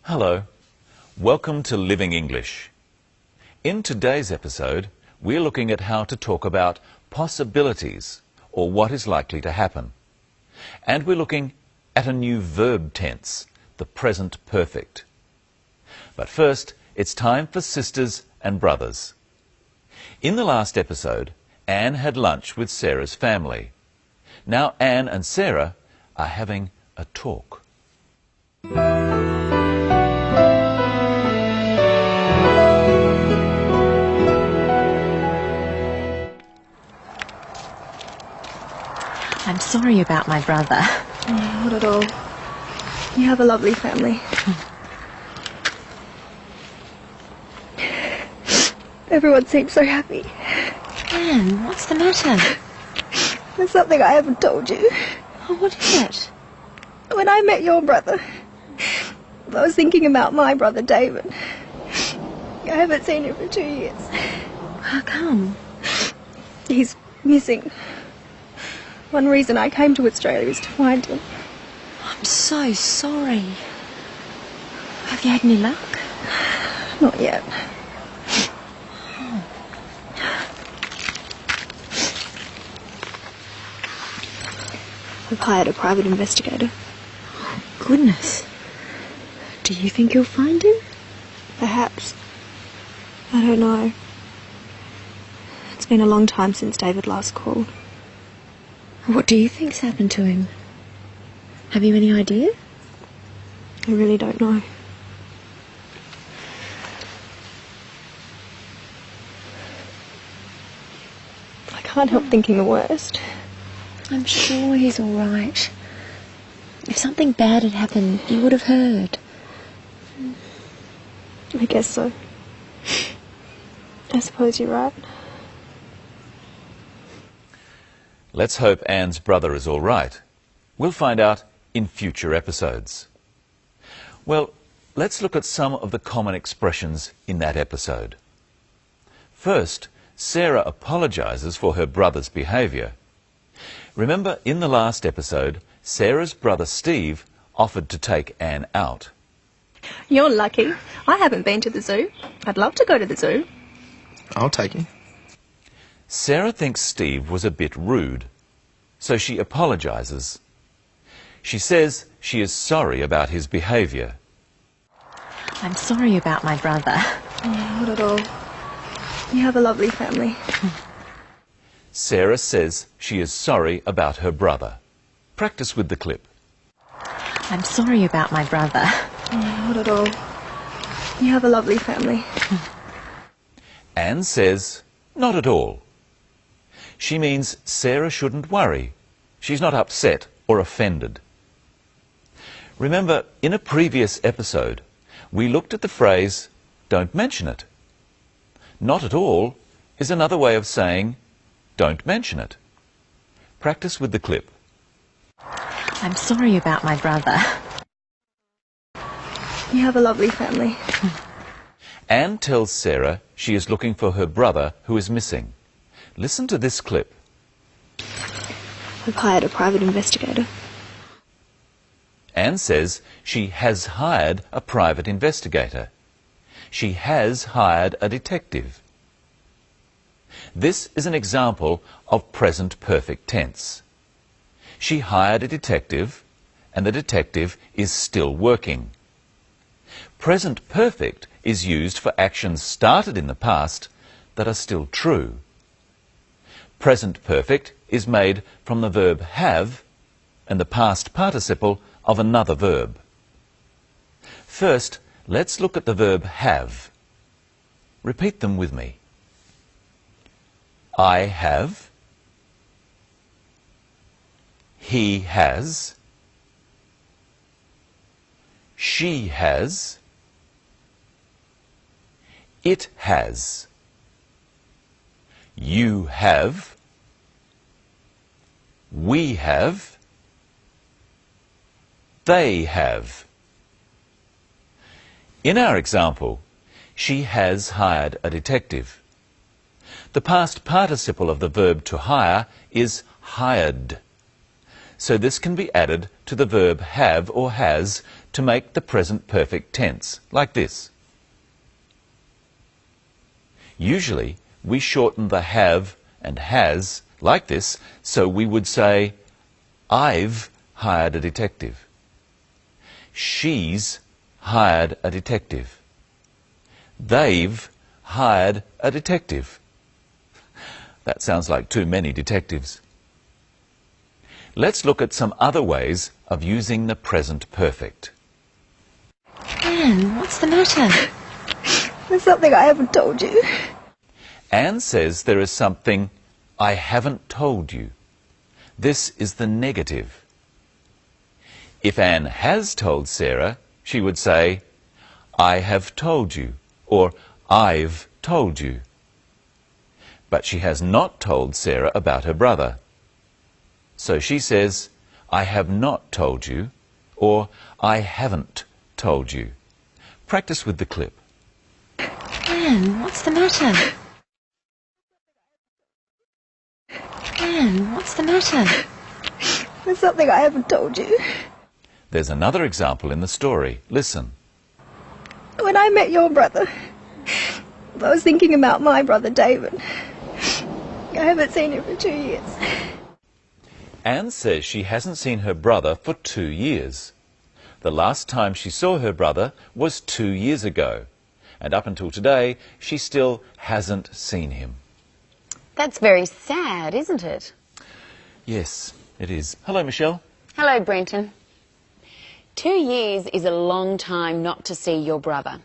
Hello, welcome to Living English. In today's episode, we're looking at how to talk about possibilities or what is likely to happen. And we're looking at a new verb tense, the present perfect. But first, it's time for sisters and brothers. In the last episode, Anne had lunch with Sarah's family. Now Anne and Sarah are having a talk. I'm sorry about my brother. Not at all. You have a lovely family. Everyone seems so happy. Anne, what's the matter? There's something I haven't told you. Oh, what is it? When I met your brother, I was thinking about my brother David. I haven't seen him for 2 years. How come? He's missing. One reason I came to Australia is to find him. I'm so sorry. Have you had any luck? Not yet. I've hired a private investigator. Oh, goodness. Do you think you'll find him? Perhaps. I don't know. It's been a long time since David last called. What do you think's happened to him? Have you any idea? I really don't know. I can't help thinking the worst. I'm sure he's all right. If something bad had happened, you would have heard. I guess so. I suppose you're right. Let's hope Anne's brother is all right. We'll find out in future episodes. Well, let's look at some of the common expressions in that episode. First, Sarah apologises for her brother's behaviour. Remember, in the last episode, Sarah's brother Steve offered to take Anne out. You're lucky. I haven't been to the zoo. I'd love to go to the zoo. I'll take you. Sarah thinks Steve was a bit rude, so she apologises. She says she is sorry about his behaviour. I'm sorry about my brother. Not at all. You have a lovely family. Sarah says she is sorry about her brother. Practice with the clip. I'm sorry about my brother. Not at all. You have a lovely family. Anne says, not at all. She means Sarah shouldn't worry. She's not upset or offended. Remember, in a previous episode, we looked at the phrase, don't mention it. Not at all is another way of saying, don't mention it. Practice with the clip. I'm sorry about my brother. You have a lovely family. Anne tells Sarah she is looking for her brother who is missing. Listen to this clip. I've hired a private investigator. Anne says she has hired a private investigator. She has hired a detective. This is an example of present perfect tense. She hired a detective, and the detective is still working. Present perfect is used for actions started in the past that are still true. Present perfect is made from the verb have and the past participle of another verb. First, let's look at the verb have. Repeat them with me. I have. He has. She has. It has. You have. We have. They have. In our example, she has hired a detective. The past participle of the verb to hire is hired. So this can be added to the verb have or has to make the present perfect tense, like this. Usually, we shorten the have and has like this, so we would say, I've hired a detective. She's hired a detective. They've hired a detective. That sounds like too many detectives. Let's look at some other ways of using the present perfect. Anne, what's the matter? There's something I haven't told you. Anne says there is something I haven't told you. This is the negative. If Anne has told Sarah, she would say, I have told you, or I've told you. But she has not told Sarah about her brother. So she says, I have not told you, or I haven't told you. Practice with the clip. Anne, what's the matter? Anne, what's the matter? There's something I haven't told you. There's another example in the story. Listen. When I met your brother, I was thinking about my brother David. I haven't seen him for 2 years. Anne says she hasn't seen her brother for 2 years. The last time she saw her brother was 2 years ago. And up until today, she still hasn't seen him. That's very sad, isn't it? Yes, it is. Hello, Michelle. Hello, Brenton. 2 years is a long time not to see your brother.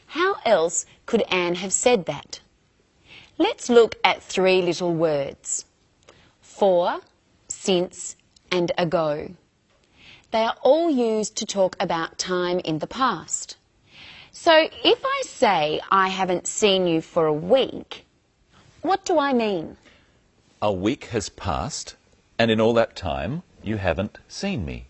How else could Anne have said that? Let's look at 3 little words. For, since, and ago. They are all used to talk about time in the past. So if I say I haven't seen you for a week, what do I mean? A week has passed, and in all that time, you haven't seen me.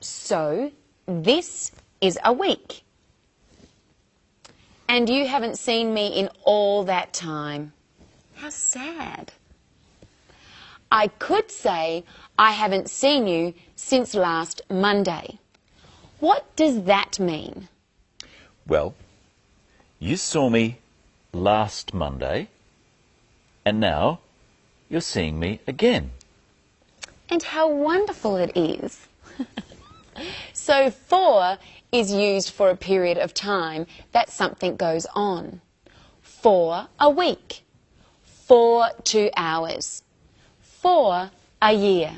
So this is a week. And you haven't seen me in all that time. How sad. I could say I haven't seen you since last Monday. What does that mean? Well, you saw me last Monday, and now you're seeing me again. And how wonderful it is. So for is used for a period of time that something goes on. For a week. For 2 hours. For a year.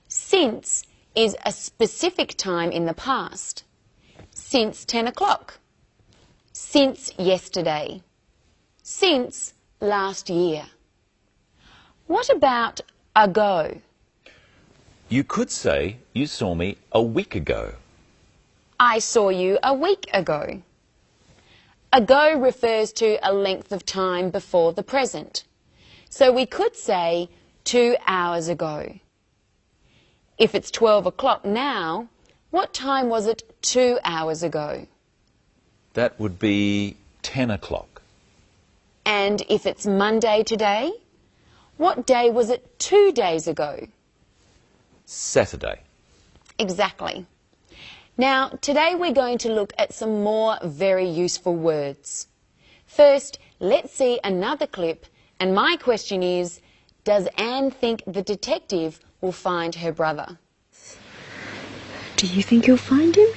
Since is a specific time in the past. Since 10 o'clock. Since yesterday. Since last year. What about ago? You could say you saw me a week ago. I saw you a week ago. Ago refers to a length of time before the present. So we could say 2 hours ago. If it's 12 o'clock now, what time was it 2 hours ago? That would be 10 o'clock. And if it's Monday today, what day was it 2 days ago? Saturday. Exactly. Now, today we're going to look at some more very useful words. First, let's see another clip, and my question is, does Anne think the detective will find her brother? Do you think you'll find him?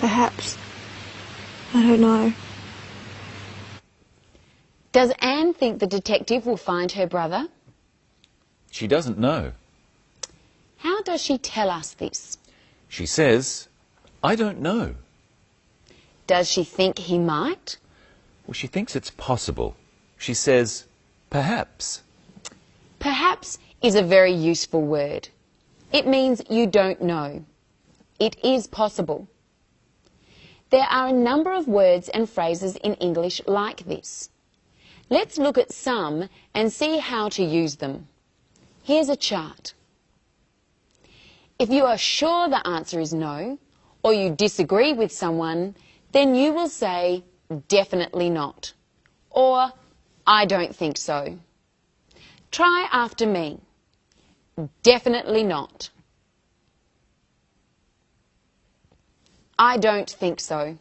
Perhaps. I don't know. Does Anne think the detective will find her brother? She doesn't know. How does she tell us this? She says, I don't know. Does she think he might? Well, she thinks it's possible. She says, perhaps. Perhaps is a very useful word. It means you don't know. It is possible. There are a number of words and phrases in English like this. Let's look at some and see how to use them. Here's a chart. If you are sure the answer is no, or you disagree with someone, then you will say, definitely not, or I don't think so. Try after me. Definitely not. I don't think so.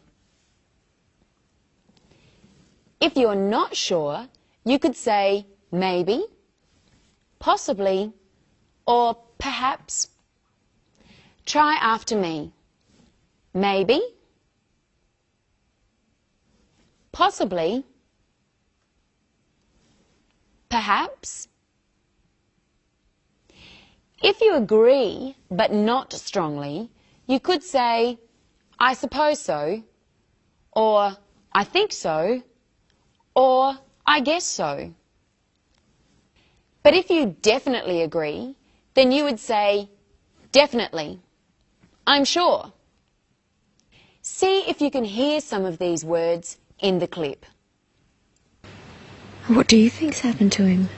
If you're not sure, you could say maybe, possibly, or perhaps. Try after me. Maybe, possibly, perhaps. If you agree, but not strongly, you could say, I suppose so, or I think so, or I guess so. But if you definitely agree, then you would say, definitely, I'm sure. See if you can hear some of these words in the clip. What do you think's happened to him?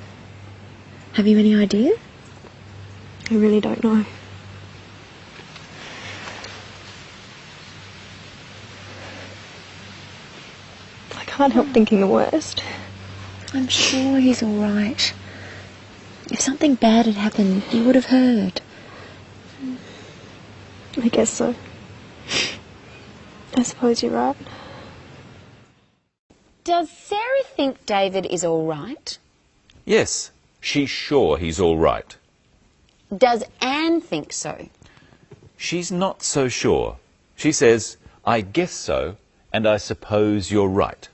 Have you any idea? I really don't know. I can't help thinking the worst. I'm sure he's all right. If something bad had happened, you would have heard. I guess so. I suppose you're right. Does Sarah think David is all right? Yes, she's sure he's all right. Does Anne think so? She's not so sure. She says, I guess so, and I suppose you're right.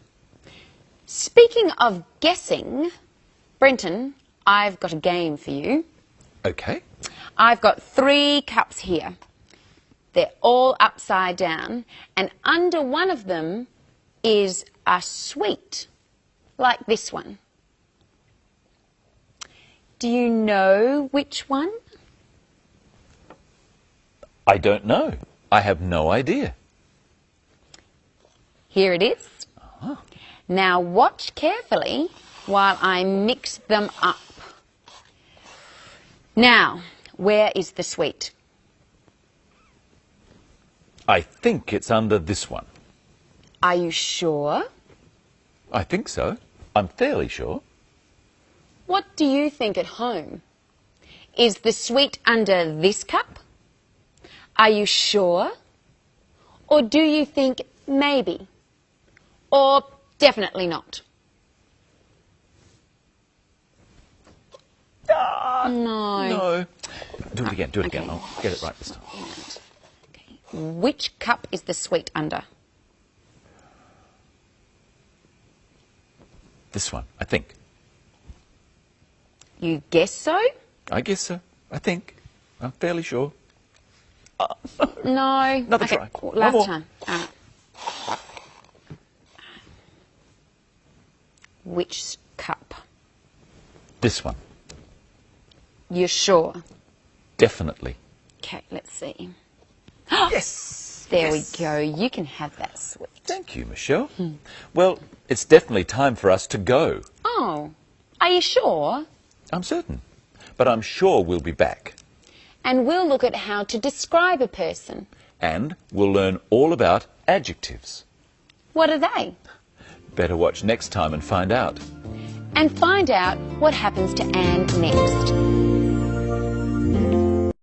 Speaking of guessing, Brenton, I've got a game for you. Okay. I've got 3 cups here. They're all upside down, and under one of them is a sweet, like this one. Do you know which one? I don't know. I have no idea. Here it is. Now watch carefully while I mix them up. Now, where is the sweet? I think it's under this one. Are you sure? I think so. I'm fairly sure. What do you think at home? Is the sweet under this cup? Are you sure? Or do you think maybe? Or definitely not? No. No. Do it again, do it okay. again. I'll get it right this time. Okay. Which cup is the sweet under? This one, I think. You guess so? I guess so. I think. I'm fairly sure. No. Another okay. try. One Last more. time. All right. Which cup? This one. You're sure? Definitely. Okay, let's see. Yes! There Yes. we go. You can have that sweet. Thank you, Michelle. Well, it's definitely time for us to go. Oh, are you sure? I'm certain. But I'm sure we'll be back. And we'll look at how to describe a person. And we'll learn all about adjectives. What are they? Better watch next time and find out. And find out what happens to Anne next.